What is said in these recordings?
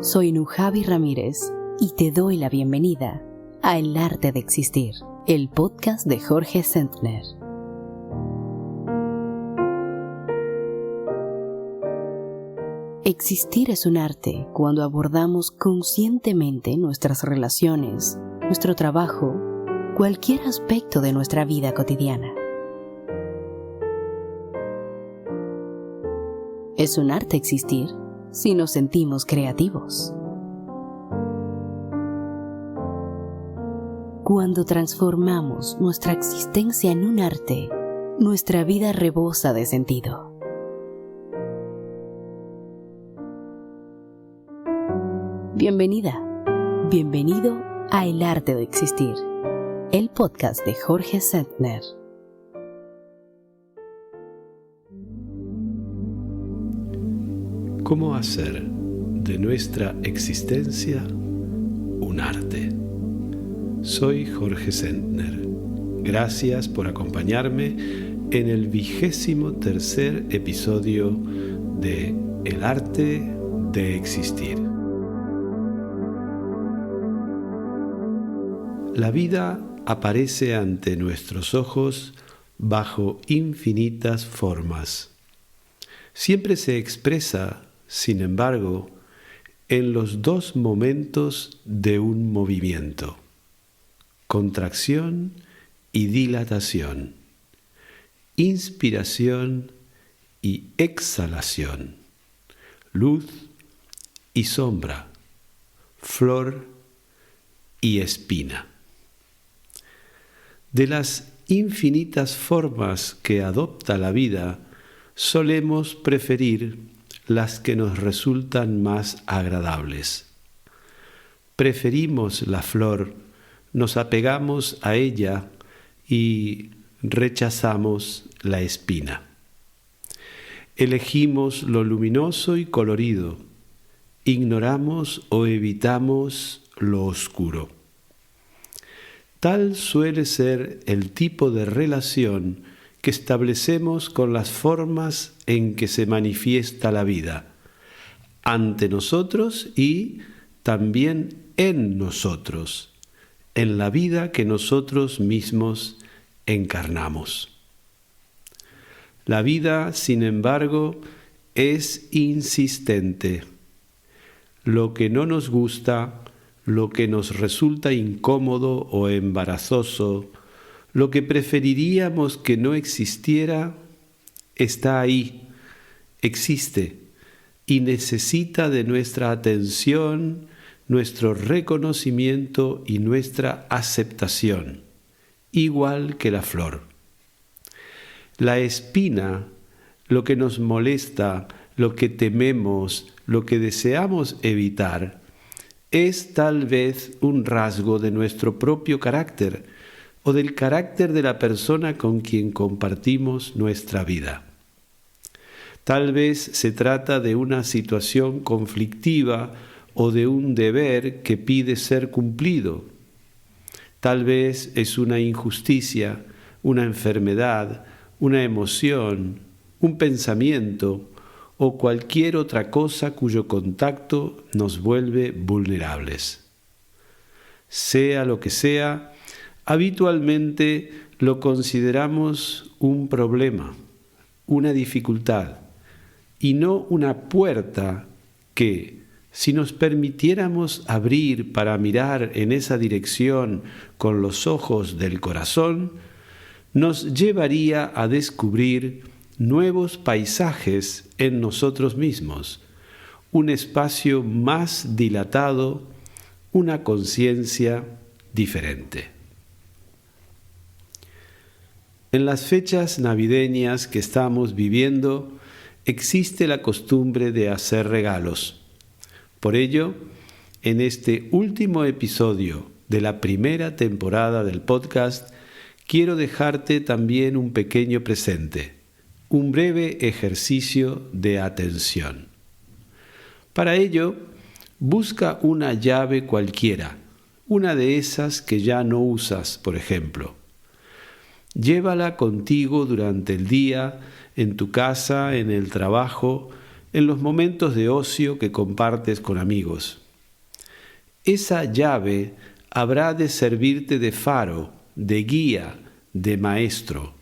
Soy Nujavi Ramírez y te doy la bienvenida a El Arte de Existir, el podcast de Jorge Sentner. Existir es un arte cuando abordamos conscientemente nuestras relaciones, nuestro trabajo, cualquier aspecto de nuestra vida cotidiana. Es un arte existir si nos sentimos creativos. Cuando transformamos nuestra existencia en un arte, nuestra vida rebosa de sentido. Bienvenida, bienvenido a El Arte de Existir, el podcast de Jorge Sentner. ¿Cómo hacer de nuestra existencia un arte? Soy Jorge Sentner. Gracias por acompañarme en el 23º episodio de El Arte de Existir. La vida aparece ante nuestros ojos bajo infinitas formas. Siempre se expresa, sin embargo, en los dos momentos de un movimiento: contracción y dilatación, inspiración y exhalación, luz y sombra, flor y espina. De las infinitas formas que adopta la vida, solemos preferir las que nos resultan más agradables. Preferimos la flor, nos apegamos a ella y rechazamos la espina. Elegimos lo luminoso y colorido, ignoramos o evitamos lo oscuro. Tal suele ser el tipo de relación que establecemos con las formas en que se manifiesta la vida, ante nosotros y también en nosotros, en la vida que nosotros mismos encarnamos. La vida, sin embargo, es insistente. Lo que no nos gusta, lo que nos resulta incómodo o embarazoso, lo que preferiríamos que no existiera, está ahí, existe y necesita de nuestra atención, nuestro reconocimiento y nuestra aceptación, igual que la flor. La espina, lo que nos molesta, lo que tememos, lo que deseamos evitar, es tal vez un rasgo de nuestro propio carácter o del carácter de la persona con quien compartimos nuestra vida. Tal vez se trata de una situación conflictiva o de un deber que pide ser cumplido. Tal vez es una injusticia, una enfermedad, una emoción, un pensamiento o cualquier otra cosa cuyo contacto nos vuelve vulnerables. Sea lo que sea, habitualmente lo consideramos un problema, una dificultad, y no una puerta que, si nos permitiéramos abrir para mirar en esa dirección con los ojos del corazón, nos llevaría a descubrir nuevos paisajes en nosotros mismos, un espacio más dilatado, una conciencia diferente. En las fechas navideñas que estamos viviendo, existe la costumbre de hacer regalos. Por ello, en este último episodio de la primera temporada del podcast, quiero dejarte también un pequeño presente, un breve ejercicio de atención. Para ello, busca una llave cualquiera, una de esas que ya no usas, por ejemplo. Llévala contigo durante el día, en tu casa, en el trabajo, en los momentos de ocio que compartes con amigos. Esa llave habrá de servirte de faro, de guía, de maestro.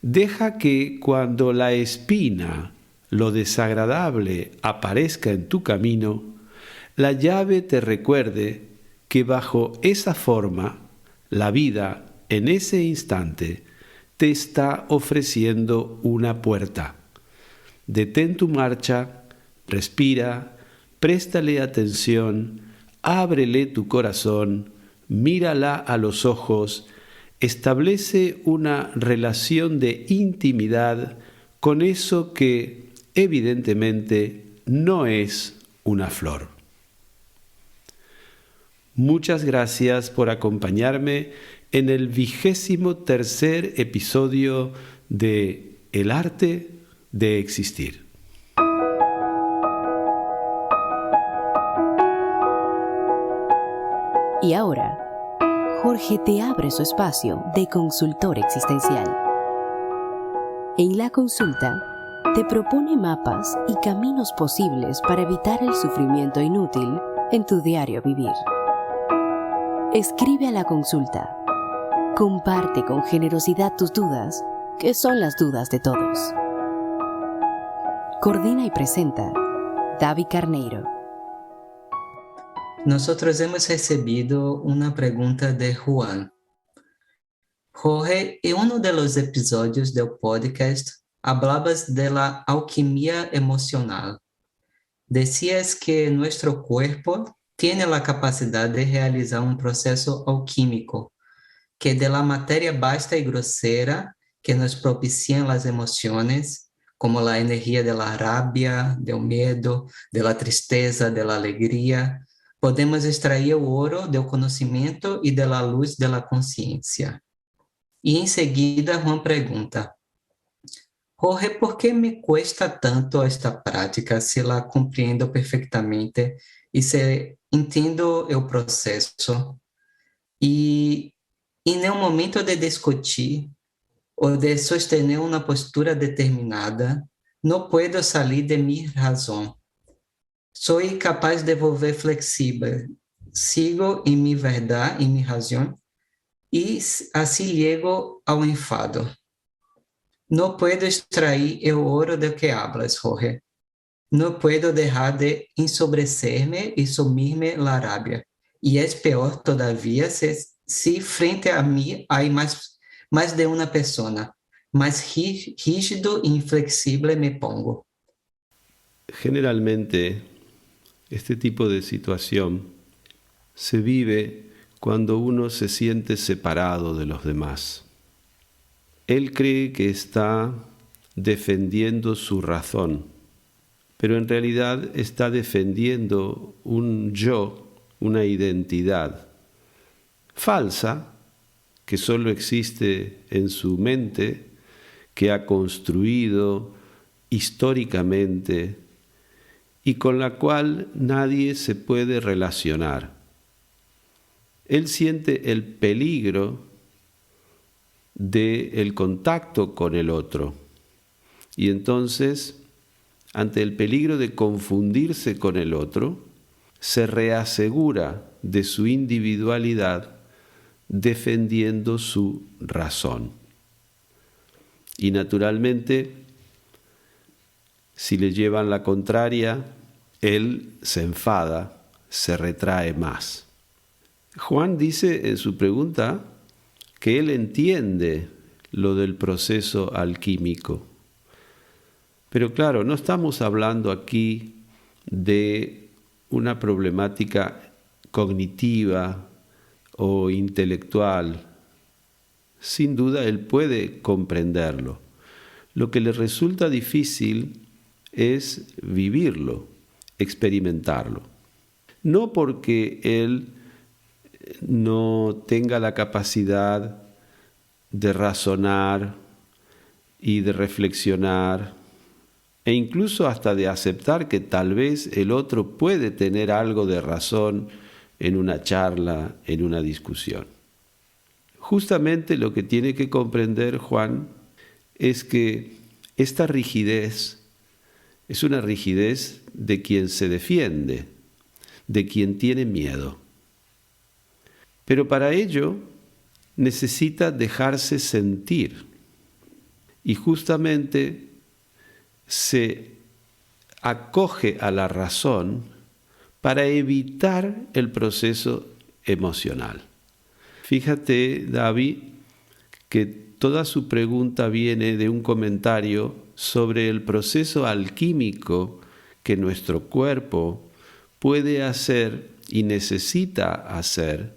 Deja que cuando la espina, lo desagradable, aparezca en tu camino, la llave te recuerde que bajo esa forma, la vida en ese instante te está ofreciendo una puerta. Detén tu marcha, respira, préstale atención, ábrele tu corazón, mírala a los ojos, establece una relación de intimidad con eso que evidentemente no es una flor. Muchas gracias por acompañarme en el 23º episodio de El arte de existir. Y ahora, Jorge te abre su espacio de consultor existencial. En la consulta, te propone mapas y caminos posibles para evitar el sufrimiento inútil en tu diario vivir. Escribe a la consulta. Comparte con generosidad tus dudas, que son las dudas de todos. Coordina y presenta David Carneiro. Nosotros hemos recibido una pregunta de Juan. Jorge, en uno de los episodios del podcast hablabas de la alquimia emocional. Decías que nuestro cuerpo tiene la capacidad de realizar un proceso alquímico, que de la materia basta y grosera que nos propician las emociones, como la energía de la rabia, del miedo, de la tristeza, de la alegría, podemos extrair el oro del conocimiento y de la luz de la conciencia. Y enseguida Juan pregunta, Jorge, ¿por qué me cuesta tanto esta práctica si la compreendo perfectamente y si entiendo el proceso? Y en el momento de discutir o de sostener una postura determinada, no puedo salir de mi razón. Soy capaz de volver flexible, sigo en mi verdad, en mi razón, y así llego ao enfado. No puedo extrair el oro de que hablas, Jorge. No puedo dejar de ensobrecerme y sumirme la rabia. Y es peor todavía si frente a mí hay más de una persona. Más rígido e inflexible me pongo. Generalmente, este tipo de situación se vive cuando uno se siente separado de los demás. Él cree que está defendiendo su razón, pero en realidad está defendiendo un yo, una identidad falsa que solo existe en su mente, que ha construido históricamente y con la cual nadie se puede relacionar. Él siente el peligro del contacto con el otro y entonces, ante el peligro de confundirse con el otro, se reasegura de su individualidad defendiendo su razón. Y naturalmente, si le llevan la contraria, él se enfada, se retrae más. Juan dice en su pregunta que él entiende lo del proceso alquímico. Pero claro, no estamos hablando aquí de una problemática cognitiva o intelectual. Sin duda él puede comprenderlo. Lo que le resulta difícil es vivirlo, experimentarlo. No porque él no tenga la capacidad de razonar y de reflexionar e incluso hasta de aceptar que tal vez el otro puede tener algo de razón en una charla, en una discusión. Justamente lo que tiene que comprender Juan es que esta rigidez, Es una rigidez de quien se defiende, de quien tiene miedo. Pero para ello necesita dejarse sentir y justamente se acoge a la razón para evitar el proceso emocional. Fíjate, David, que toda su pregunta viene de un comentario sobre el proceso alquímico que nuestro cuerpo puede hacer y necesita hacer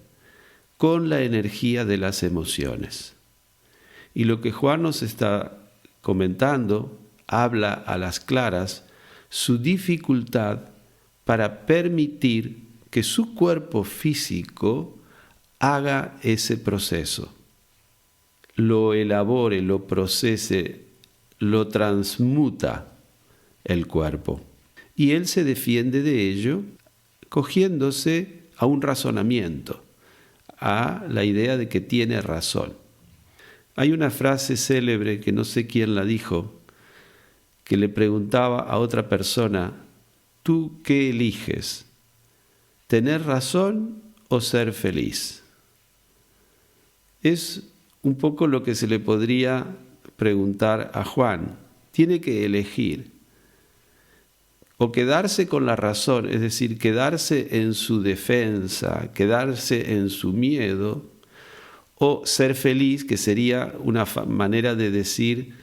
con la energía de las emociones. Y lo que Juan nos está comentando habla a las claras su dificultad para permitir que su cuerpo físico haga ese proceso, lo elabore, lo procese, lo transmuta el cuerpo. Y él se defiende de ello cogiéndose a un razonamiento, a la idea de que tiene razón. Hay una frase célebre que no sé quién la dijo, que le preguntaba a otra persona: ¿tú qué eliges? ¿Tener razón o ser feliz? Es un poco lo que se le podría preguntar a Juan. Tiene que elegir o quedarse con la razón, es decir, quedarse en su defensa, quedarse en su miedo, o ser feliz, que sería una manera de decir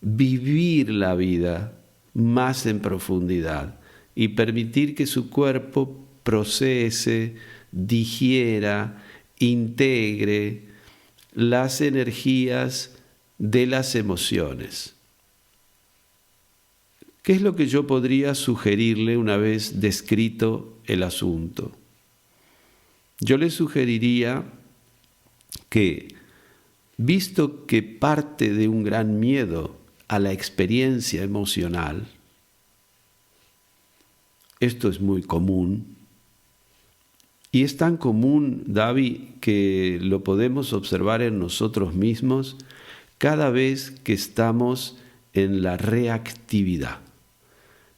vivir la vida más en profundidad y permitir que su cuerpo procese, digiera, integre las energías de las emociones. ¿Qué es lo que yo podría sugerirle una vez descrito el asunto? Yo le sugeriría que, visto que parte de un gran miedo a la experiencia emocional, esto es muy común, y es tan común, David, que lo podemos observar en nosotros mismos cada vez que estamos en la reactividad.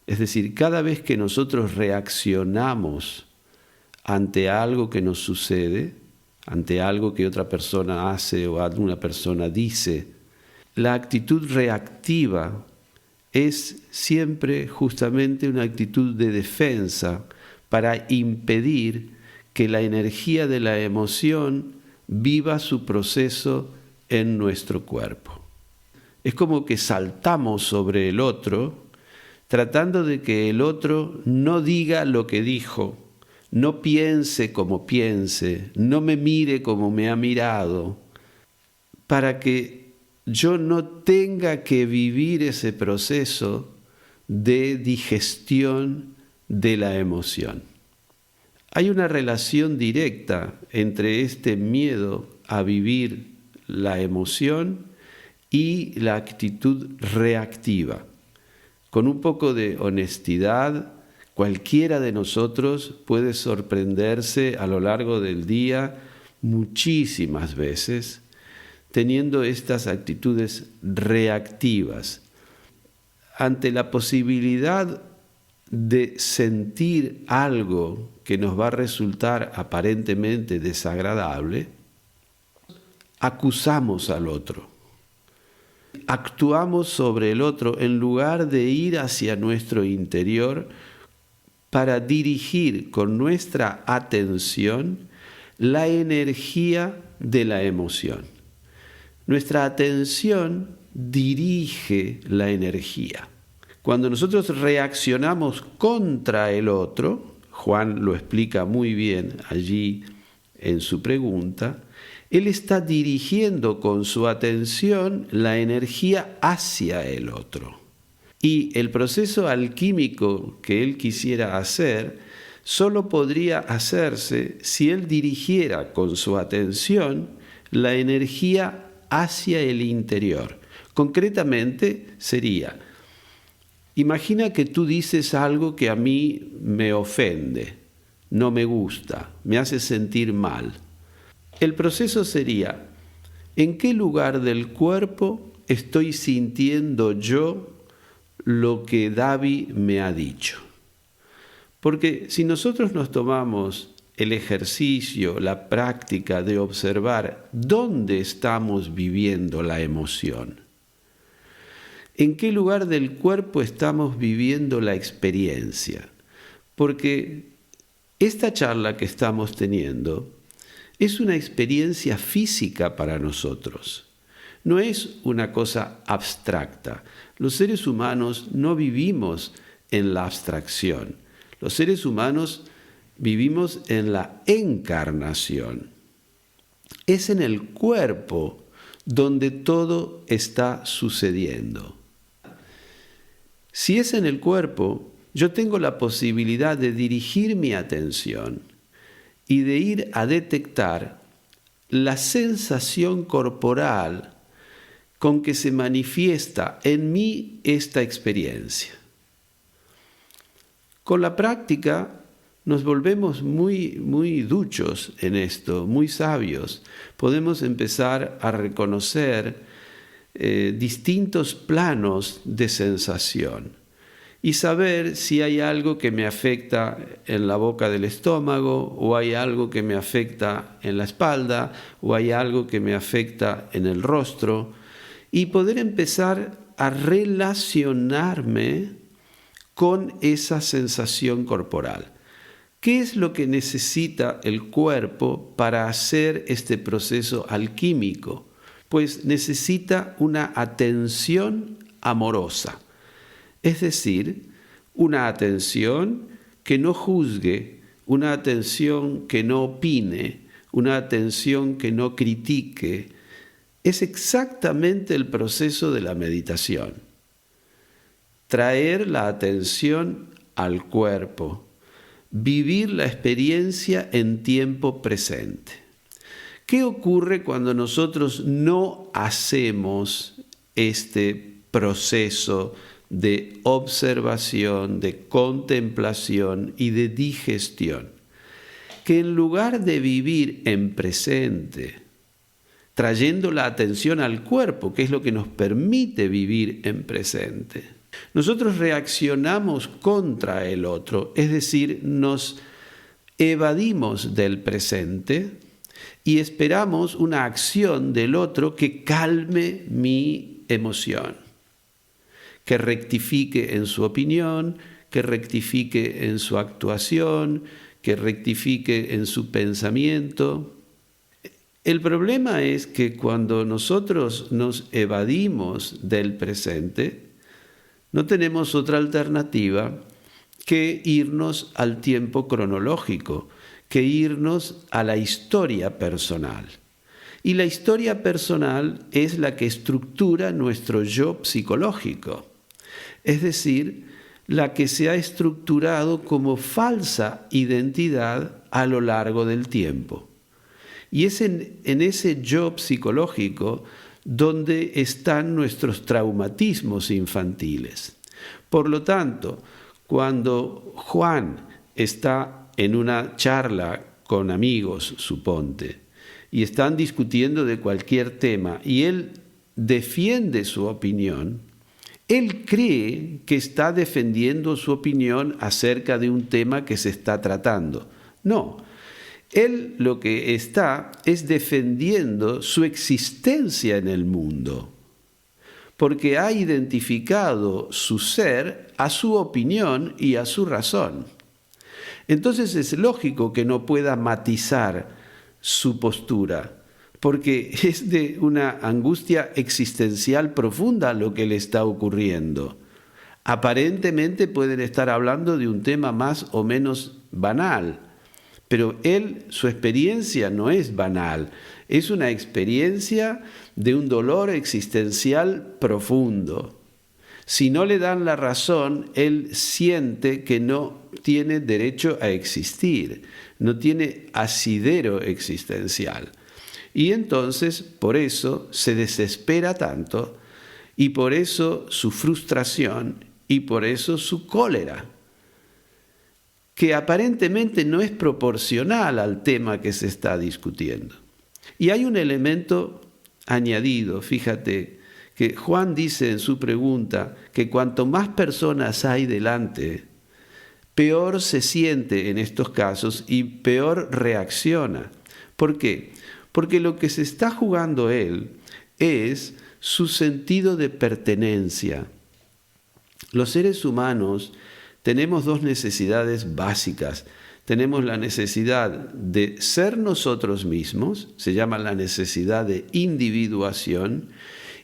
Es decir, cada vez que nosotros reaccionamos ante algo que nos sucede, ante algo que otra persona hace o alguna persona dice, la actitud reactiva es siempre justamente una actitud de defensa para impedir que la energía de la emoción viva su proceso en nuestro cuerpo. Es como que saltamos sobre el otro, tratando de que el otro no diga lo que dijo, no piense como piense, no me mire como me ha mirado, para que yo no tenga que vivir ese proceso de digestión de la emoción. Hay una relación directa entre este miedo a vivir la emoción y la actitud reactiva. Con un poco de honestidad, cualquiera de nosotros puede sorprenderse a lo largo del día muchísimas veces teniendo estas actitudes reactivas. Ante la posibilidad de sentir algo que nos va a resultar aparentemente desagradable, acusamos al otro. Actuamos sobre el otro en lugar de ir hacia nuestro interior para dirigir con nuestra atención la energía de la emoción. Nuestra atención dirige la energía. Cuando nosotros reaccionamos contra el otro, Juan lo explica muy bien allí en su pregunta, él está dirigiendo con su atención la energía hacia el otro. Y el proceso alquímico que él quisiera hacer solo podría hacerse si él dirigiera con su atención la energía hacia el interior. Concretamente sería, imagina que tú dices algo que a mí me ofende, no me gusta, me hace sentir mal. El proceso sería, ¿en qué lugar del cuerpo estoy sintiendo yo lo que David me ha dicho. Porque si nosotros nos tomamos el ejercicio, la práctica de observar dónde estamos viviendo la emoción, en qué lugar del cuerpo estamos viviendo la experiencia, porque esta charla que estamos teniendo es una experiencia física para nosotros, no es una cosa abstracta. Los seres humanos no vivimos en la abstracción, los seres humanos vivimos en la encarnación. Es en el cuerpo donde todo está sucediendo. Si es en el cuerpo, yo tengo la posibilidad de dirigir mi atención y de ir a detectar la sensación corporal con que se manifiesta en mí esta experiencia. Con la práctica nos volvemos muy duchos en esto, muy sabios. Podemos empezar a reconocer distintos planos de sensación y saber si hay algo que me afecta en la boca del estómago, o hay algo que me afecta en la espalda, o hay algo que me afecta en el rostro, y poder empezar a relacionarme con esa sensación corporal. ¿Qué es lo que necesita el cuerpo para hacer este proceso alquímico? Pues necesita una atención amorosa, es decir, una atención que no juzgue, una atención que no opine, una atención que no critique. Es exactamente el proceso de la meditación. Traer la atención al cuerpo, vivir la experiencia en tiempo presente. ¿Qué ocurre cuando nosotros no hacemos este proceso de observación, de contemplación y de digestión? Que en lugar de vivir en presente, trayendo la atención al cuerpo, que es lo que nos permite vivir en presente, nosotros reaccionamos contra el otro, es decir, nos evadimos del presente y esperamos una acción del otro que calme mi emoción, que rectifique en su opinión, que rectifique en su actuación, que rectifique en su pensamiento. El problema es que cuando nosotros nos evadimos del presente, no tenemos otra alternativa que irnos al tiempo cronológico, que irnos a la historia personal. Y la historia personal es la que estructura nuestro yo psicológico, es decir, la que se ha estructurado como falsa identidad a lo largo del tiempo. Y es en ese yo psicológico donde están nuestros traumatismos infantiles. Por lo tanto, cuando Juan está en una charla con amigos, suponte, y están discutiendo de cualquier tema, y él defiende su opinión, él cree que está defendiendo su opinión acerca de un tema que se está tratando. No, él lo que está es defendiendo su existencia en el mundo, porque ha identificado su ser a su opinión y a su razón. Entonces es lógico que no pueda matizar su postura, porque es de una angustia existencial profunda lo que le está ocurriendo. Aparentemente pueden estar hablando de un tema más o menos banal, pero su experiencia no es banal, es una experiencia de un dolor existencial profundo. Si no le dan la razón, él siente que no tiene derecho a existir, no tiene asidero existencial. Y entonces, por eso, se desespera tanto, y por eso su frustración, y por eso su cólera, que aparentemente no es proporcional al tema que se está discutiendo. Y hay un elemento añadido, fíjate, que Juan dice en su pregunta que cuanto más personas hay delante, peor se siente en estos casos y peor reacciona. ¿Por qué? Porque lo que se está jugando él es su sentido de pertenencia. Los seres humanos tenemos dos necesidades básicas. Tenemos la necesidad de ser nosotros mismos, se llama la necesidad de individuación,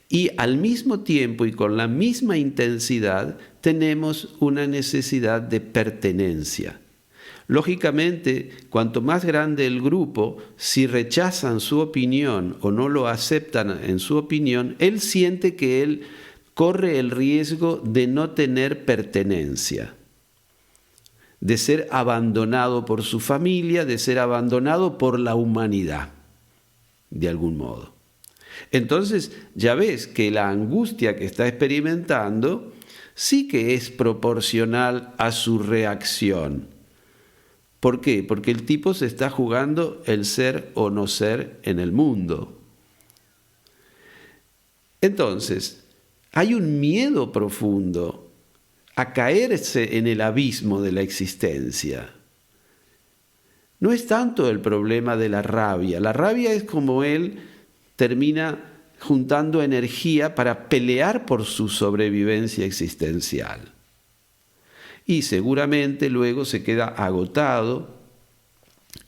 y al mismo tiempo y con la misma intensidad tenemos una necesidad de pertenencia. Lógicamente, cuanto más grande el grupo, si rechazan su opinión o no lo aceptan en su opinión, él siente que él corre el riesgo de no tener pertenencia, de ser abandonado por su familia, de ser abandonado por la humanidad, de algún modo. Entonces, ya ves que la angustia que está experimentando sí que es proporcional a su reacción. ¿Por qué? Porque el tipo se está jugando el ser o no ser en el mundo. Entonces, hay un miedo profundo a caerse en el abismo de la existencia. No es tanto el problema de la rabia. La rabia es como él termina juntando energía para pelear por su sobrevivencia existencial. Y seguramente luego se queda agotado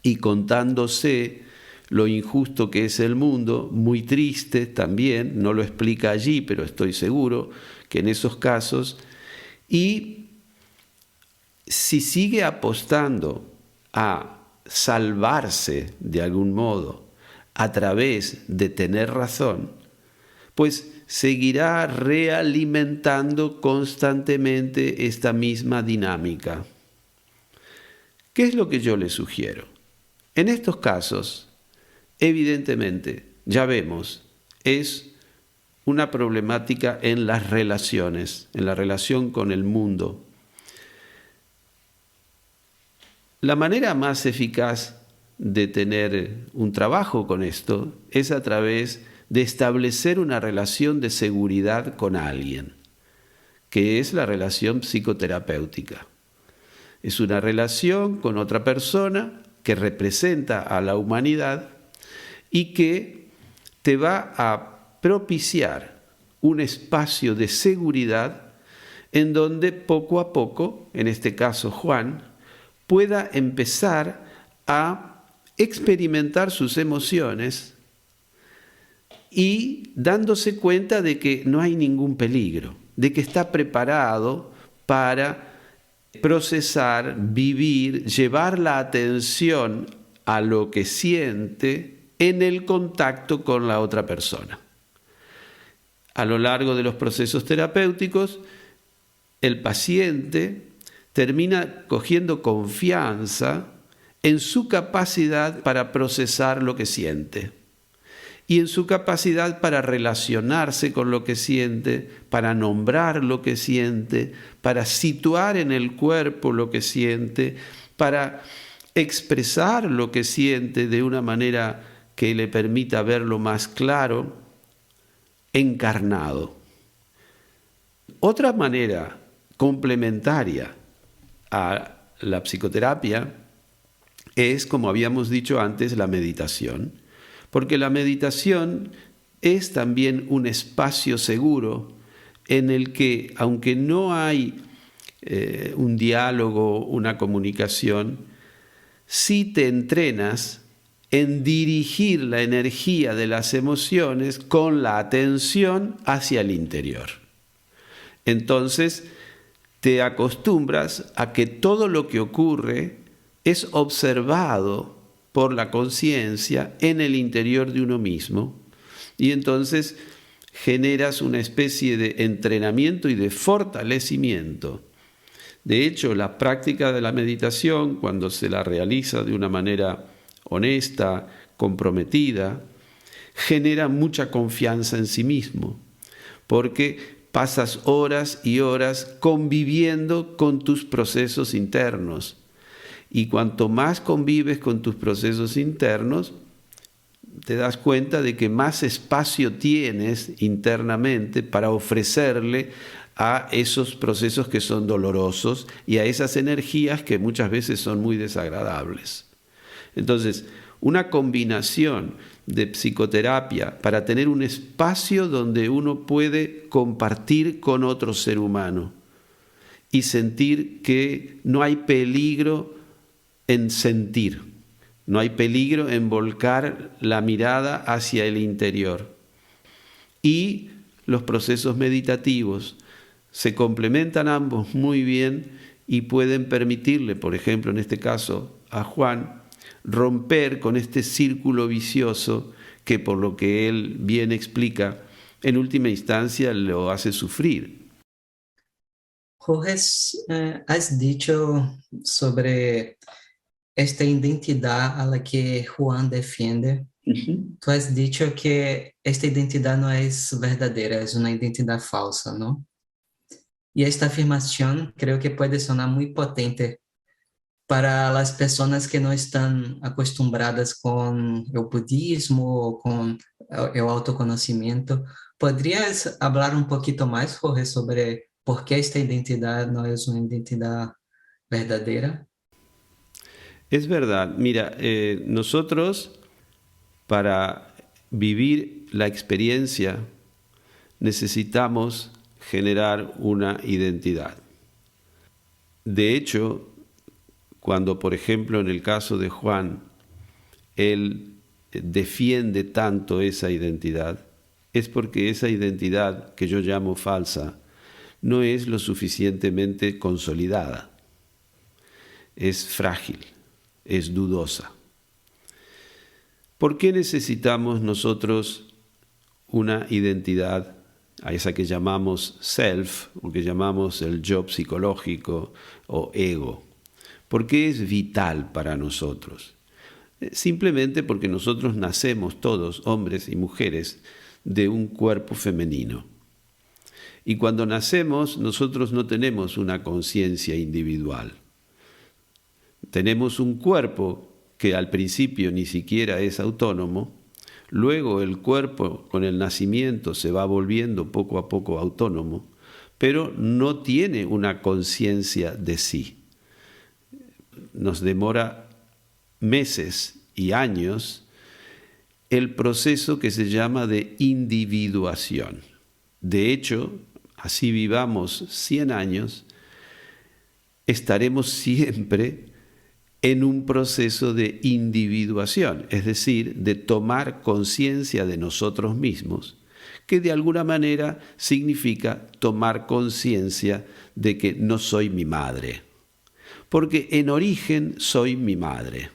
y contándose lo injusto que es el mundo, muy triste también, no lo explica allí, pero estoy seguro que en esos casos, y si sigue apostando a salvarse de algún modo a través de tener razón, pues seguirá realimentando constantemente esta misma dinámica. ¿Qué es lo que yo le sugiero? En estos casos, evidentemente, ya vemos, es una problemática en las relaciones, en la relación con el mundo. La manera más eficaz de tener un trabajo con esto es a través de establecer una relación de seguridad con alguien, que es la relación psicoterapéutica. Es una relación con otra persona que representa a la humanidad y que te va a propiciar un espacio de seguridad en donde poco a poco, en este caso Juan, pueda empezar a experimentar sus emociones y dándose cuenta de que no hay ningún peligro, de que está preparado para procesar, vivir, llevar la atención a lo que siente en el contacto con la otra persona. A lo largo de los procesos terapéuticos, el paciente termina cogiendo confianza en su capacidad para procesar lo que siente y en su capacidad para relacionarse con lo que siente, para nombrar lo que siente, para situar en el cuerpo lo que siente, para expresar lo que siente de una manera que le permita verlo más claro, encarnado. Otra manera complementaria a la psicoterapia es, como habíamos dicho antes, la meditación. Porque la meditación es también un espacio seguro en el que, aunque no hay un diálogo, una comunicación, sí te entrenas en dirigir la energía de las emociones con la atención hacia el interior. Entonces, te acostumbras a que todo lo que ocurre es observado por la conciencia en el interior de uno mismo, y entonces generas una especie de entrenamiento y de fortalecimiento. De hecho, la práctica de la meditación, cuando se la realiza de una manera honesta, comprometida, genera mucha confianza en sí mismo, porque pasas horas y horas conviviendo con tus procesos internos. Y cuanto más convives con tus procesos internos, te das cuenta de que más espacio tienes internamente para ofrecerle a esos procesos que son dolorosos y a esas energías que muchas veces son muy desagradables. Entonces, una combinación de psicoterapia para tener un espacio donde uno puede compartir con otro ser humano y sentir que no hay peligro en sentir, no hay peligro en volcar la mirada hacia el interior. Y los procesos meditativos se complementan ambos muy bien y pueden permitirle, por ejemplo, en este caso a Juan, romper con este círculo vicioso que, por lo que él bien explica, en última instancia lo hace sufrir. Jorge, has dicho sobre esta identidad a la que Juan defiende. Tú has dicho que esta identidad no es verdadera, es una identidad falsa, ¿no? Y esta afirmación creo que puede sonar muy potente para las personas que no están acostumbradas con el budismo o con el autoconocimiento. ¿Podrías hablar un poquito más, Jorge, sobre por qué esta identidad no es una identidad verdadera? Es verdad, mira, nosotros para vivir la experiencia necesitamos generar una identidad. De hecho, cuando, por ejemplo, en el caso de Juan, él defiende tanto esa identidad, es porque esa identidad que yo llamo falsa no es lo suficientemente consolidada, es frágil, es dudosa. ¿Por qué necesitamos nosotros una identidad, a esa que llamamos self, o que llamamos el yo psicológico o ego? ¿Por qué es vital para nosotros? Simplemente porque nosotros nacemos todos, hombres y mujeres, de un cuerpo femenino. Y cuando nacemos, nosotros no tenemos una conciencia individual. Tenemos un cuerpo que al principio ni siquiera es autónomo, luego el cuerpo con el nacimiento se va volviendo poco a poco autónomo, pero no tiene una conciencia de sí. Nos demora meses y años el proceso que se llama de individuación. De hecho, así vivamos 100 años, estaremos siempre en un proceso de individuación, es decir, de tomar conciencia de nosotros mismos, que de alguna manera significa tomar conciencia de que no soy mi madre, porque en origen soy mi madre.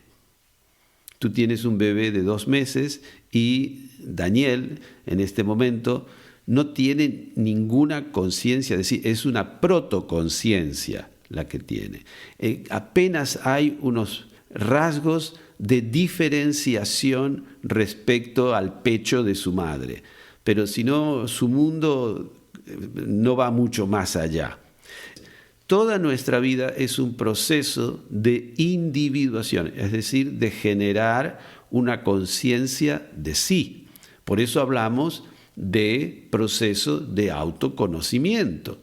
Tú tienes un bebé de 2 meses y Daniel, en este momento, no tiene ninguna conciencia de sí, es una protoconciencia la que tiene. Apenas hay unos rasgos de diferenciación respecto al pecho de su madre, pero si no, su mundo no va mucho más allá. Toda nuestra vida es un proceso de individuación, es decir, de generar una conciencia de sí. Por eso hablamos de proceso de autoconocimiento,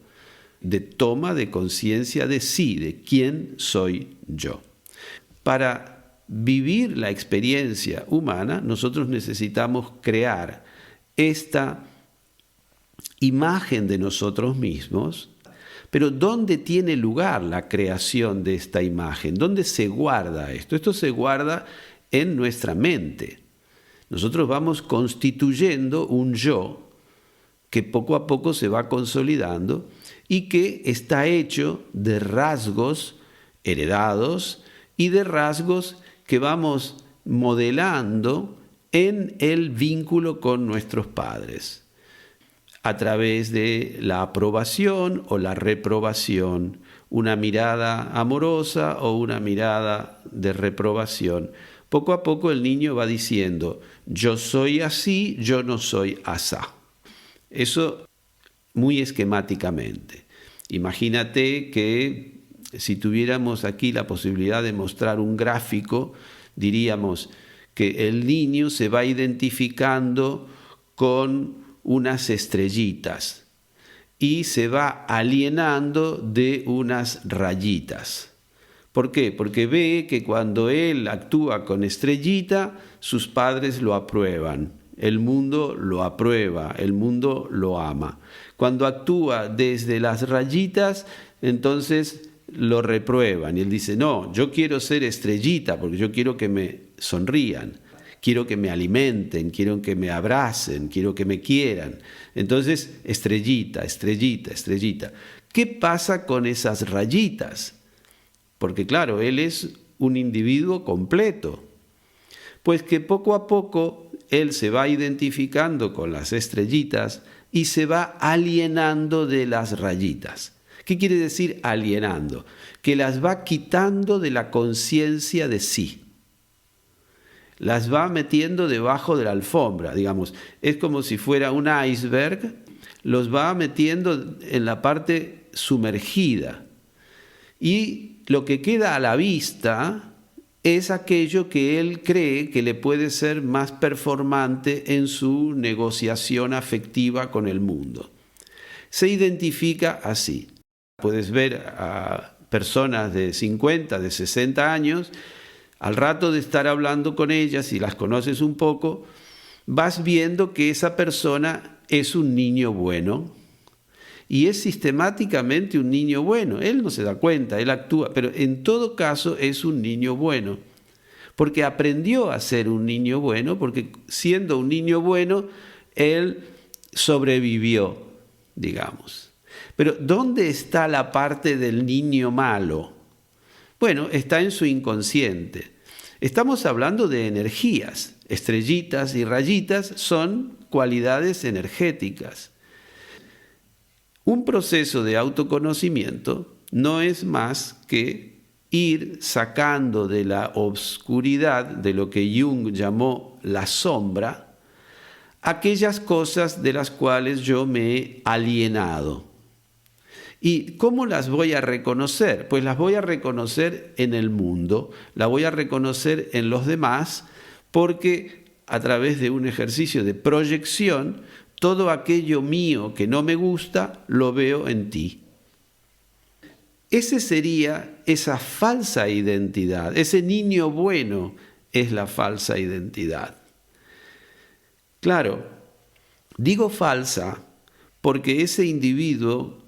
de toma de conciencia de sí, de quién soy yo. Para vivir la experiencia humana, nosotros necesitamos crear esta imagen de nosotros mismos. Pero ¿dónde tiene lugar la creación de esta imagen? ¿Dónde se guarda esto? Esto se guarda en nuestra mente. Nosotros vamos constituyendo un yo que poco a poco se va consolidando y que está hecho de rasgos heredados y de rasgos que vamos modelando en el vínculo con nuestros padres, a través de la aprobación o la reprobación, una mirada amorosa o una mirada de reprobación. Poco a poco el niño va diciendo, yo soy así, yo no soy asá. Eso muy esquemáticamente. Imagínate que si tuviéramos aquí la posibilidad de mostrar un gráfico, diríamos que el niño se va identificando con unas estrellitas y se va alienando de unas rayitas. ¿Por qué? Porque ve que cuando él actúa con estrellita, sus padres lo aprueban, el mundo lo aprueba, el mundo lo ama. Cuando actúa desde las rayitas, entonces lo reprueban y él dice, no, yo quiero ser estrellita porque yo quiero que me sonrían, quiero que me alimenten, quiero que me abracen, quiero que me quieran. Entonces, estrellita, estrellita, estrellita. ¿Qué pasa con esas rayitas? Porque claro, él es un individuo completo. Pues que poco a poco él se va identificando con las estrellitas y se va alienando de las rayitas. ¿Qué quiere decir alienando? Que las va quitando de la conciencia de sí. Las va metiendo debajo de la alfombra, digamos. Es como si fuera un iceberg, los va metiendo en la parte sumergida. Y lo que queda a la vista es aquello que él cree que le puede ser más performante en su negociación afectiva con el mundo. Se identifica así. Puedes ver a personas de 50, de 60 años, al rato de estar hablando con ellas, si las conoces un poco, vas viendo que esa persona es un niño bueno. Y es sistemáticamente un niño bueno. Él no se da cuenta, él actúa, pero en todo caso es un niño bueno. Porque aprendió a ser un niño bueno, porque siendo un niño bueno, él sobrevivió, digamos. Pero ¿dónde está la parte del niño malo? Bueno, está en su inconsciente. Estamos hablando de energías. Estrellitas y rayitas son cualidades energéticas. Un proceso de autoconocimiento no es más que ir sacando de la obscuridad, de lo que Jung llamó la sombra, aquellas cosas de las cuales yo me he alienado. ¿Y cómo las voy a reconocer? Pues las voy a reconocer en el mundo, las voy a reconocer en los demás, porque a través de un ejercicio de proyección, todo aquello mío que no me gusta, lo veo en ti. Ese sería esa falsa identidad. Ese niño bueno es la falsa identidad. Claro, digo falsa porque ese individuo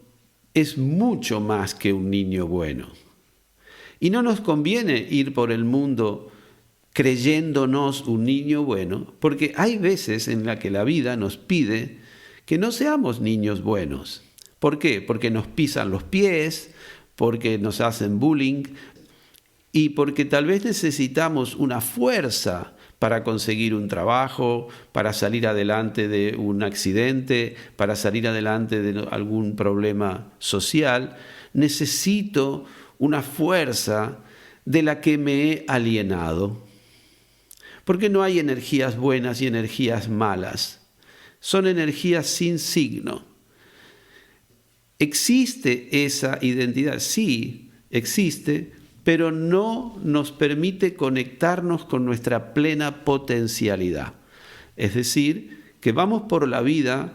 es mucho más que un niño bueno. Y no nos conviene ir por el mundo creyéndonos un niño bueno, porque hay veces en la que la vida nos pide que no seamos niños buenos. ¿Por qué? Porque nos pisan los pies, porque nos hacen bullying y porque tal vez necesitamos una fuerza para conseguir un trabajo, para salir adelante de un accidente, para salir adelante de algún problema social. Necesito una fuerza de la que me he alienado. Porque no hay energías buenas y energías malas. Son energías sin signo. ¿Existe esa identidad? Sí, existe, pero no nos permite conectarnos con nuestra plena potencialidad. Es decir, que vamos por la vida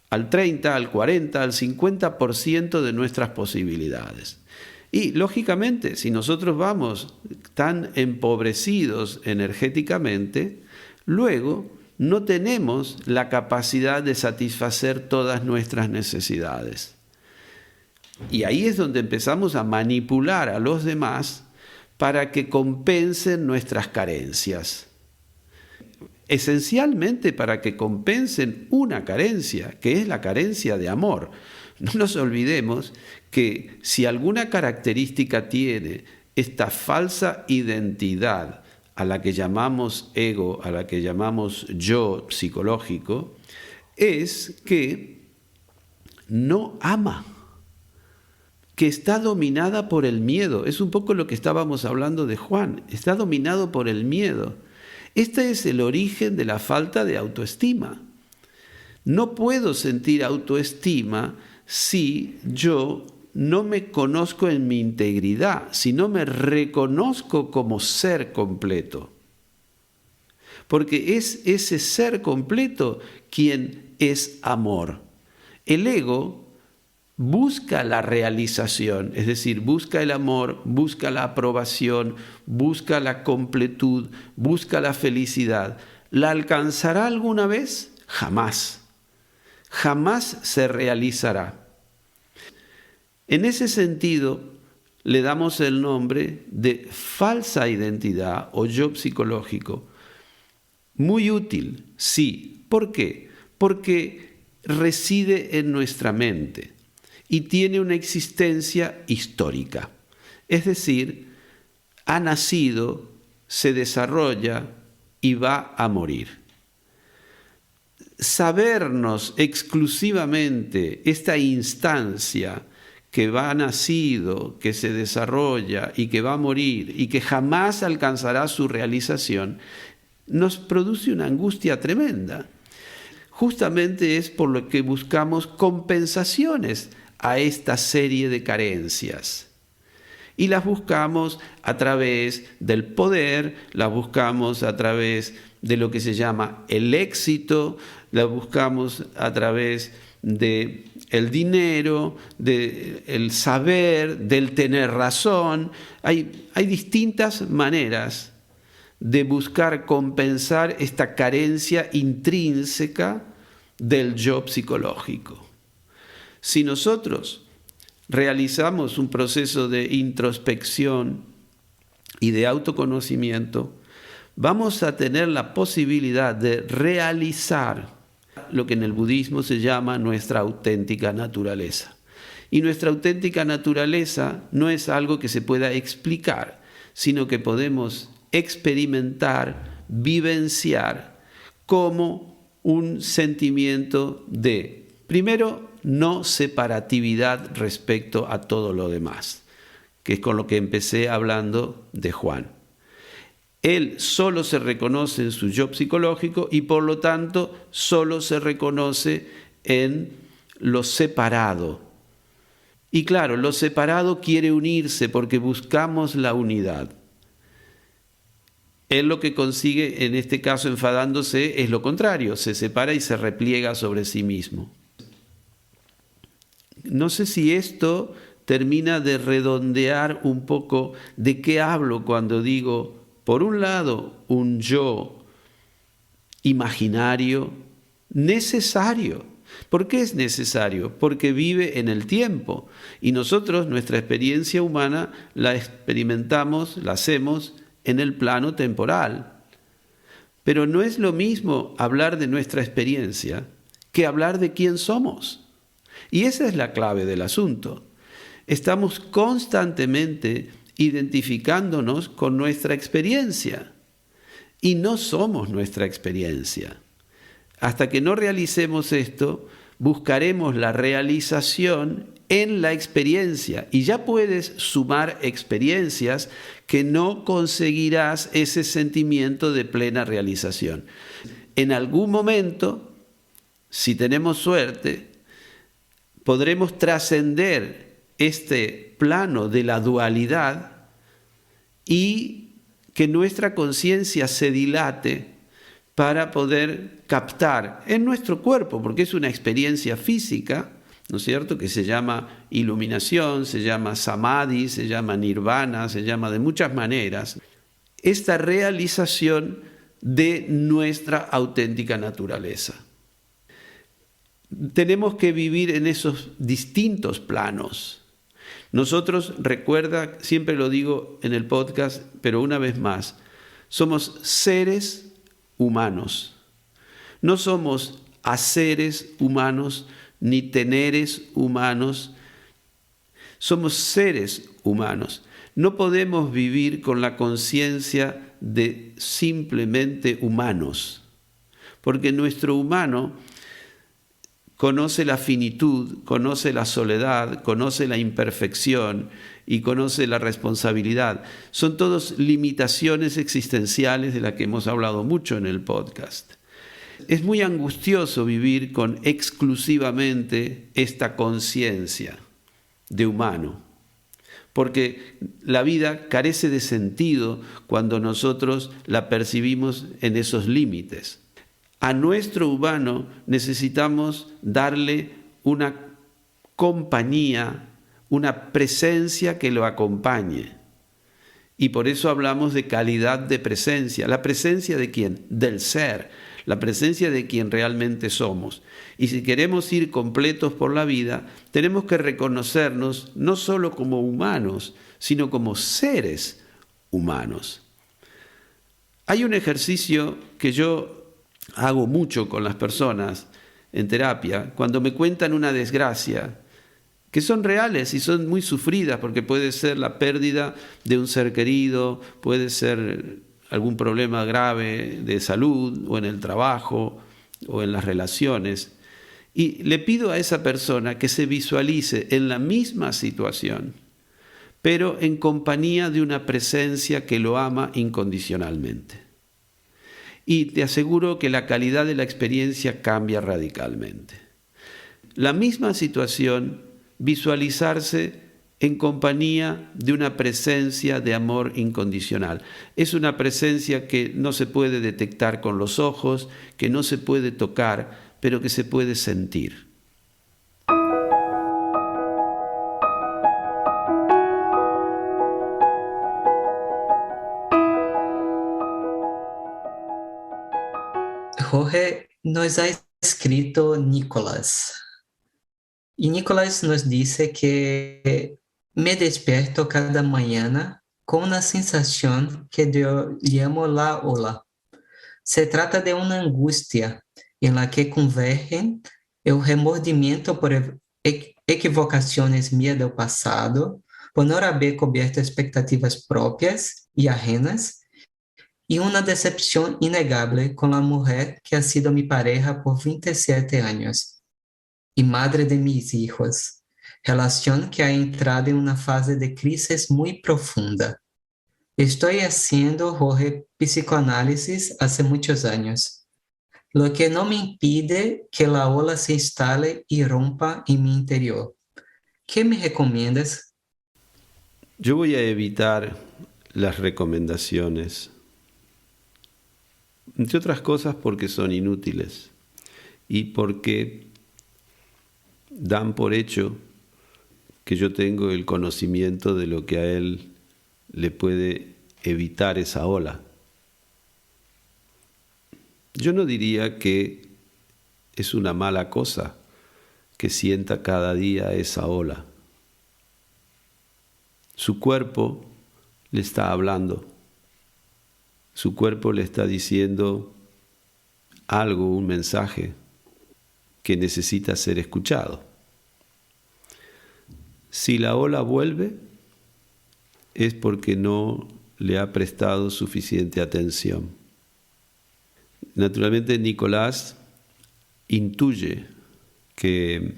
al 30, al 40, al 50% de nuestras posibilidades. Y, lógicamente, si nosotros vamos tan empobrecidos energéticamente, luego no tenemos la capacidad de satisfacer todas nuestras necesidades. Y ahí es donde empezamos a manipular a los demás para que compensen nuestras carencias. Esencialmente para que compensen una carencia, que es la carencia de amor. No nos olvidemos que si alguna característica tiene esta falsa identidad a la que llamamos ego, a la que llamamos yo psicológico, es que no ama, que está dominada por el miedo. Es un poco lo que estábamos hablando de Juan, está dominado por el miedo. Este es el origen de la falta de autoestima. No puedo sentir autoestima si yo no me conozco en mi integridad, si no me reconozco como ser completo. porque es ese ser completo quien es amor. El ego busca la realización, es decir, busca el amor, busca la aprobación, busca la completud, busca la felicidad. ¿La alcanzará alguna vez? Jamás. Jamás se realizará. En ese sentido, le damos el nombre de falsa identidad o yo psicológico. Muy útil, sí. ¿Por qué? Porque reside en nuestra mente y tiene una existencia histórica. Es decir, ha nacido, se desarrolla y va a morir. Sabernos exclusivamente esta instancia que va nacido, que se desarrolla y que va a morir y que jamás alcanzará su realización, nos produce una angustia tremenda. Justamente es por lo que buscamos compensaciones a esta serie de carencias. Y las buscamos a través del poder, las buscamos a través de lo que se llama el éxito, las buscamos a través del dinero, del saber, del tener razón. Hay distintas maneras de buscar compensar esta carencia intrínseca del yo psicológico. Si nosotros realizamos un proceso de introspección y de autoconocimiento, vamos a tener la posibilidad de realizar lo que en el budismo se llama nuestra auténtica naturaleza. Y nuestra auténtica naturaleza no es algo que se pueda explicar, sino que podemos experimentar, vivenciar como un sentimiento de, primero, no separatividad respecto a todo lo demás, que es con lo que empecé hablando de Juan. Él solo se reconoce en su yo psicológico y por lo tanto solo se reconoce en lo separado. Y claro, lo separado quiere unirse porque buscamos la unidad. Él lo que consigue, en este caso enfadándose, es lo contrario, se separa y se repliega sobre sí mismo. No sé si esto termina de redondear un poco de qué hablo cuando digo, por un lado, un yo imaginario necesario. ¿Por qué es necesario? Porque vive en el tiempo y nosotros nuestra experiencia humana la experimentamos, la hacemos en el plano temporal. Pero no es lo mismo hablar de nuestra experiencia que hablar de quién somos. Y esa es la clave del asunto. Estamos constantemente identificándonos con nuestra experiencia y no somos nuestra experiencia. Hasta que no realicemos esto, buscaremos la realización en la experiencia y ya puedes sumar experiencias que no conseguirás ese sentimiento de plena realización. En algún momento, si tenemos suerte, podremos trascender este plano de la dualidad y que nuestra conciencia se dilate para poder captar en nuestro cuerpo, porque es una experiencia física, ¿no es cierto?, que se llama iluminación, se llama samadhi, se llama nirvana, se llama de muchas maneras, esta realización de nuestra auténtica naturaleza. Tenemos que vivir en esos distintos planos. Nosotros, recuerda, siempre lo digo en el podcast, pero una vez más, somos seres humanos. No somos haceres humanos ni teneres humanos. Somos seres humanos. No podemos vivir con la conciencia de simplemente humanos, porque nuestro humano conoce la finitud, conoce la soledad, conoce la imperfección y conoce la responsabilidad. Son todas limitaciones existenciales de las que hemos hablado mucho en el podcast. Es muy angustioso vivir con exclusivamente esta conciencia de humano, porque la vida carece de sentido cuando nosotros la percibimos en esos límites. A nuestro humano necesitamos darle una compañía, una presencia que lo acompañe. Y por eso hablamos de calidad de presencia. ¿La presencia de quién? Del ser. La presencia de quien realmente somos. Y si queremos ir completos por la vida, tenemos que reconocernos no solo como humanos, sino como seres humanos. Hay un ejercicio que yo hago mucho con las personas en terapia, cuando me cuentan una desgracia, que son reales y son muy sufridas, porque puede ser la pérdida de un ser querido, puede ser algún problema grave de salud o en el trabajo o en las relaciones. Y le pido a esa persona que se visualice en la misma situación, pero en compañía de una presencia que lo ama incondicionalmente. Y te aseguro que la calidad de la experiencia cambia radicalmente. La misma situación, visualizarse en compañía de una presencia de amor incondicional. Es una presencia que no se puede detectar con los ojos, que no se puede tocar, pero que se puede sentir. Jorge nos ha escrito Nicolás. Y Nicolás nos dice que me despierto cada mañana con una sensación que yo llamo la ola. Se trata de una angustia en la que convergen el remordimiento por equivocaciones mías del pasado, por no haber cubierto expectativas propias y ajenas, y una decepción innegable con la mujer que ha sido mi pareja por 27 años y madre de mis hijos, relación que ha entrado en una fase de crisis muy profunda. Estoy haciendo, Jorge, psicoanálisis hace muchos años, lo que no me impide que la ola se instale y rompa en mi interior. ¿Qué me recomiendas? Yo voy a evitar las recomendaciones, entre otras cosas porque son inútiles y porque dan por hecho que yo tengo el conocimiento de lo que a él le puede evitar esa ola. Yo no diría que es una mala cosa que sienta cada día esa ola. Su cuerpo le está hablando. Su cuerpo le está diciendo algo, un mensaje que necesita ser escuchado. Si la ola vuelve, es porque no le ha prestado suficiente atención. Naturalmente, Nicolás intuye que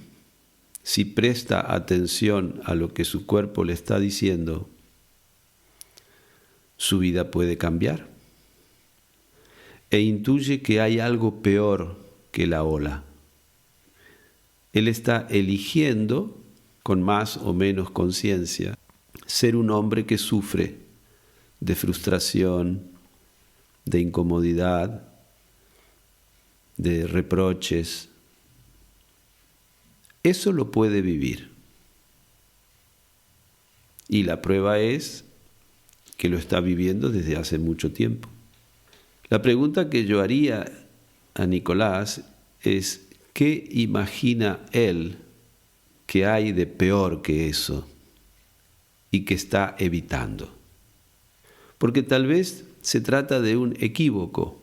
si presta atención a lo que su cuerpo le está diciendo, su vida puede cambiar. E intuye que hay algo peor que la ola. Él está eligiendo, con más o menos conciencia, ser un hombre que sufre de frustración, de incomodidad, de reproches. Eso lo puede vivir. Y la prueba es que lo está viviendo desde hace mucho tiempo. La pregunta que yo haría a Nicolás es: ¿qué imagina él que hay de peor que eso y que está evitando? Porque tal vez se trata de un equívoco.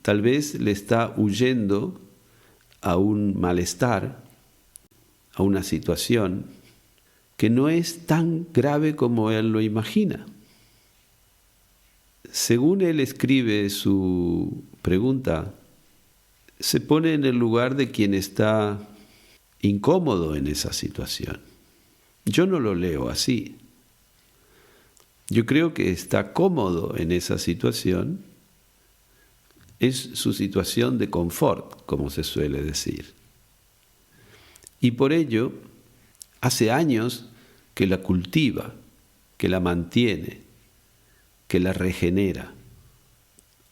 Tal vez le está huyendo a un malestar, a una situación que no es tan grave como él lo imagina. Según él escribe su pregunta, se pone en el lugar de quien está incómodo en esa situación. Yo no lo leo así. Yo creo que está cómodo en esa situación. Es su situación de confort, como se suele decir. Y por ello, hace años que la cultiva, que la mantiene, que la regenera.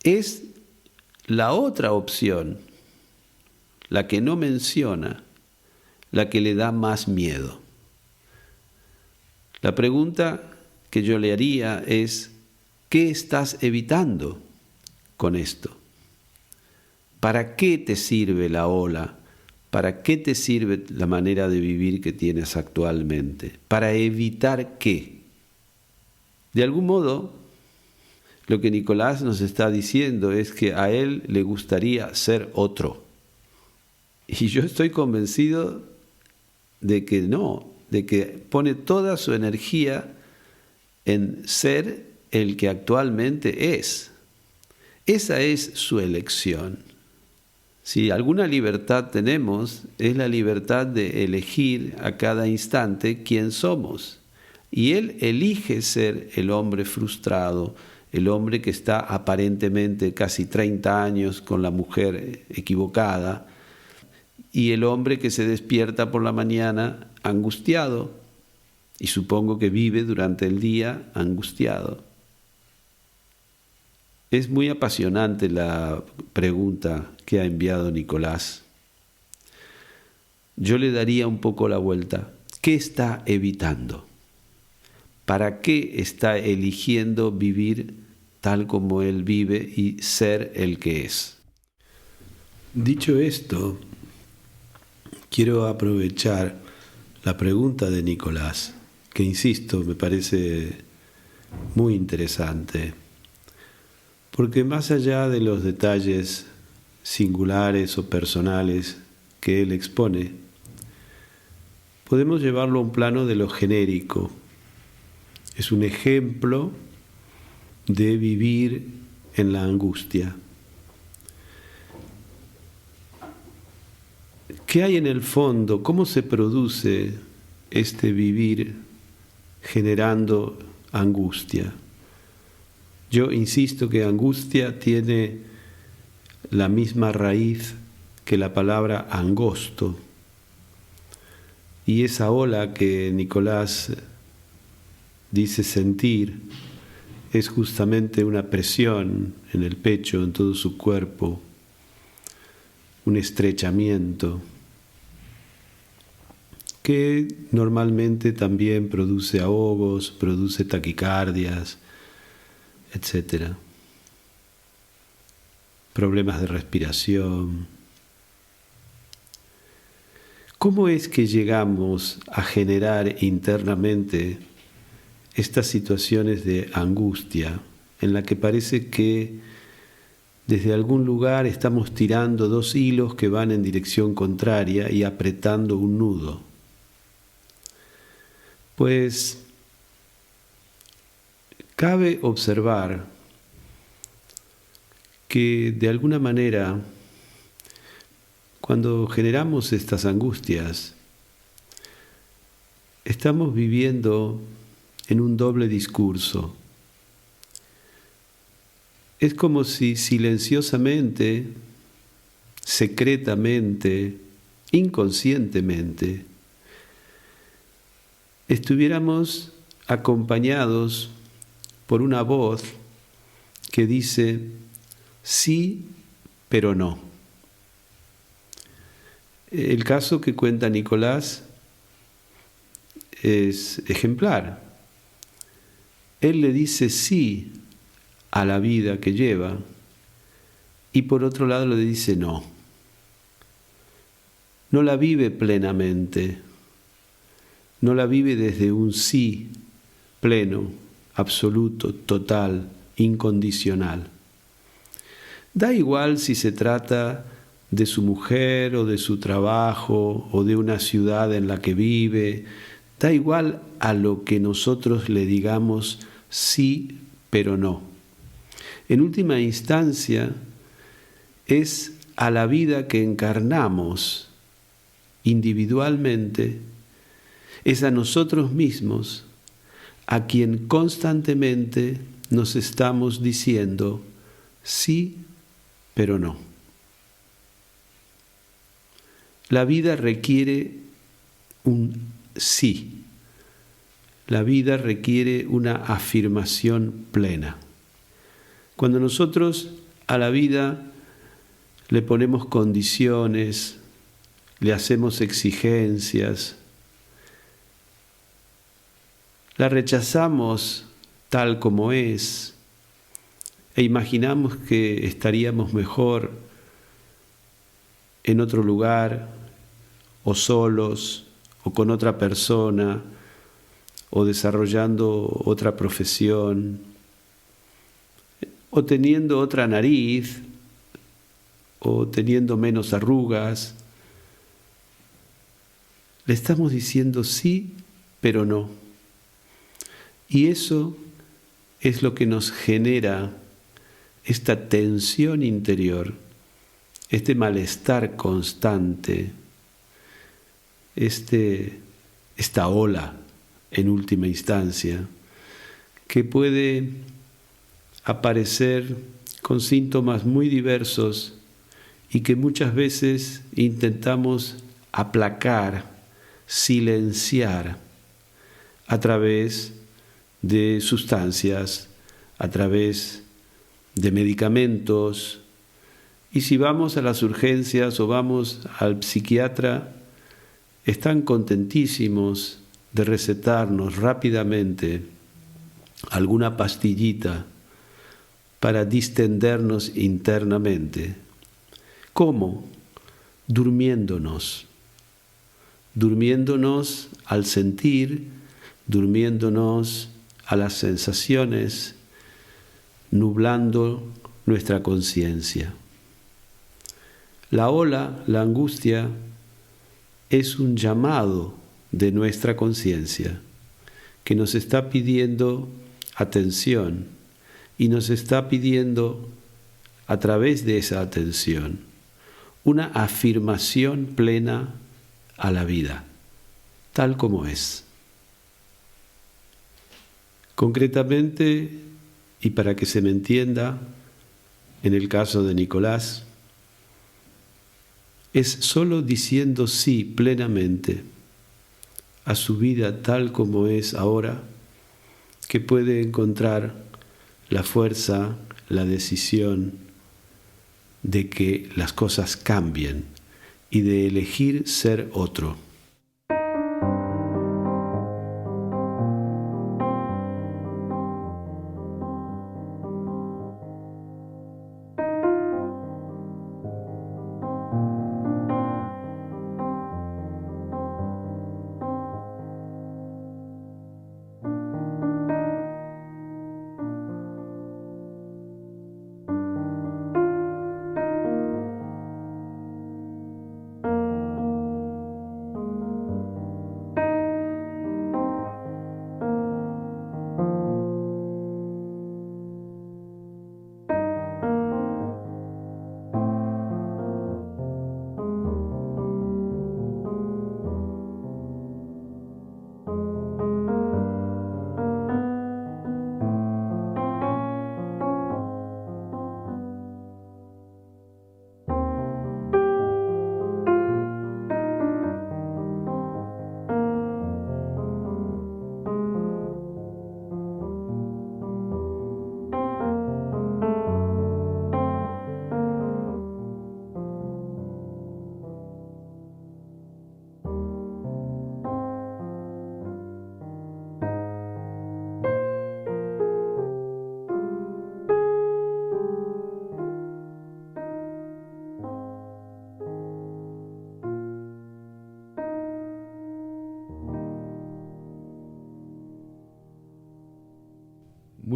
Es la otra opción, la que no menciona, la que le da más miedo. La pregunta que yo le haría es, ¿qué estás evitando con esto? ¿Para qué te sirve la ola? ¿Para qué te sirve la manera de vivir que tienes actualmente? ¿Para evitar qué? De algún modo, lo que Nicolás nos está diciendo es que a él le gustaría ser otro. Y yo estoy convencido de que no, de que pone toda su energía en ser el que actualmente es. Esa es su elección. Si alguna libertad tenemos, es la libertad de elegir a cada instante quién somos. Y él elige ser el hombre frustrado, el hombre que está aparentemente casi 30 años con la mujer equivocada, y el hombre que se despierta por la mañana angustiado, y supongo que vive durante el día angustiado. Es muy apasionante la pregunta que ha enviado Nicolás. Yo le daría un poco la vuelta. ¿Qué está evitando? ¿Para qué está eligiendo vivir tal como él vive y ser el que es? Dicho esto, quiero aprovechar la pregunta de Nicolás, que insisto, me parece muy interesante, porque más allá de los detalles singulares o personales que él expone, podemos llevarlo a un plano de lo genérico. Es un ejemplo de vivir en la angustia. ¿Qué hay en el fondo? ¿Cómo se produce este vivir generando angustia? Yo insisto que angustia tiene la misma raíz que la palabra angosto. Y esa ola que Nicolás dice sentir es justamente una presión en el pecho, en todo su cuerpo, un estrechamiento que normalmente también produce ahogos, produce taquicardias, etc. Problemas de respiración. ¿Cómo es que llegamos a generar internamente estas situaciones de angustia en la que parece que desde algún lugar estamos tirando dos hilos que van en dirección contraria y apretando un nudo? Pues cabe observar que de alguna manera, cuando generamos estas angustias, estamos viviendo en un doble discurso. Es como si silenciosamente, secretamente, inconscientemente, estuviéramos acompañados por una voz que dice sí, pero no. El caso que cuenta Nicolás es ejemplar. Él le dice sí a la vida que lleva y por otro lado le dice no. No la vive plenamente, no la vive desde un sí pleno, absoluto, total, incondicional. Da igual si se trata de su mujer o de su trabajo o de una ciudad en la que vive, da igual a lo que nosotros le digamos sí, pero no. En última instancia, es a la vida que encarnamos individualmente, es a nosotros mismos a quien constantemente nos estamos diciendo sí, pero no. La vida requiere un sí, la vida requiere una afirmación plena. Cuando nosotros a la vida le ponemos condiciones, le hacemos exigencias, la rechazamos tal como es e imaginamos que estaríamos mejor en otro lugar, o solos, o con otra persona, o desarrollando otra profesión, o teniendo otra nariz, o teniendo menos arrugas. Le estamos diciendo sí, pero no. Y eso es lo que nos genera esta tensión interior, este malestar constante, esta ola en última instancia, que puede aparecer con síntomas muy diversos y que muchas veces intentamos aplacar, silenciar a través de sustancias, a través de medicamentos. Y si vamos a las urgencias o vamos al psiquiatra, están contentísimos de recetarnos rápidamente alguna pastillita para distendernos internamente. ¿Cómo? Durmiéndonos al sentir, durmiéndonos a las sensaciones, nublando nuestra conciencia. La ola, la angustia, es un llamado de nuestra conciencia que nos está pidiendo atención y nos está pidiendo, a través de esa atención, una afirmación plena a la vida, tal como es. Concretamente, y para que se me entienda, en el caso de Nicolás, es solo diciendo sí plenamente a su vida tal como es ahora, que puede encontrar la fuerza, la decisión de que las cosas cambien y de elegir ser otro.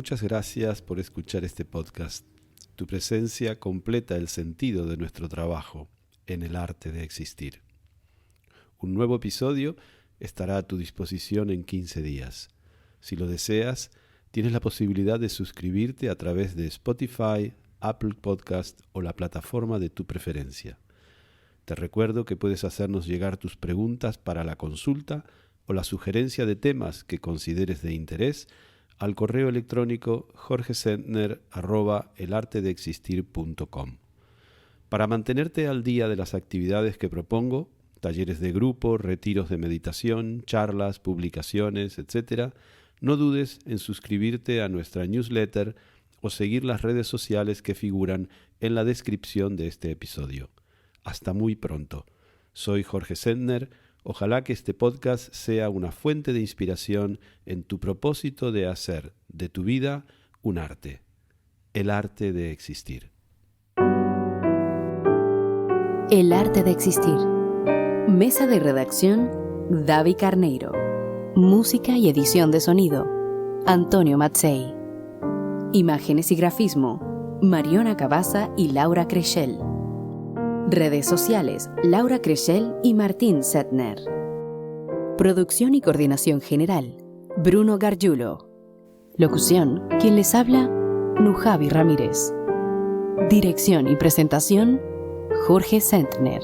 Muchas gracias por escuchar este podcast. Tu presencia completa el sentido de nuestro trabajo en el arte de existir. Un nuevo episodio estará a tu disposición en 15 días. Si lo deseas, tienes la posibilidad de suscribirte a través de Spotify, Apple Podcast o la plataforma de tu preferencia. Te recuerdo que puedes hacernos llegar tus preguntas para la consulta o la sugerencia de temas que consideres de interés al correo electrónico jorgesentner@elartedeexistir.com. Para mantenerte al día de las actividades que propongo, talleres de grupo, retiros de meditación, charlas, publicaciones, etc., no dudes en suscribirte a nuestra newsletter o seguir las redes sociales que figuran en la descripción de este episodio. Hasta muy pronto. Soy Jorge Sendner. Ojalá que este podcast sea una fuente de inspiración en tu propósito de hacer de tu vida un arte, el arte de existir. El arte de existir. Mesa de redacción, Davi Carneiro. Música y edición de sonido, Antonio Mazzei. Imágenes y grafismo, Mariona Cabaza y Laura Creschel. Redes sociales, Laura Creschel y Martín Setner. Producción y coordinación general, Bruno Gargiulo. Locución, quien les habla, Nujavi Ramírez. Dirección y presentación, Jorge Sendner.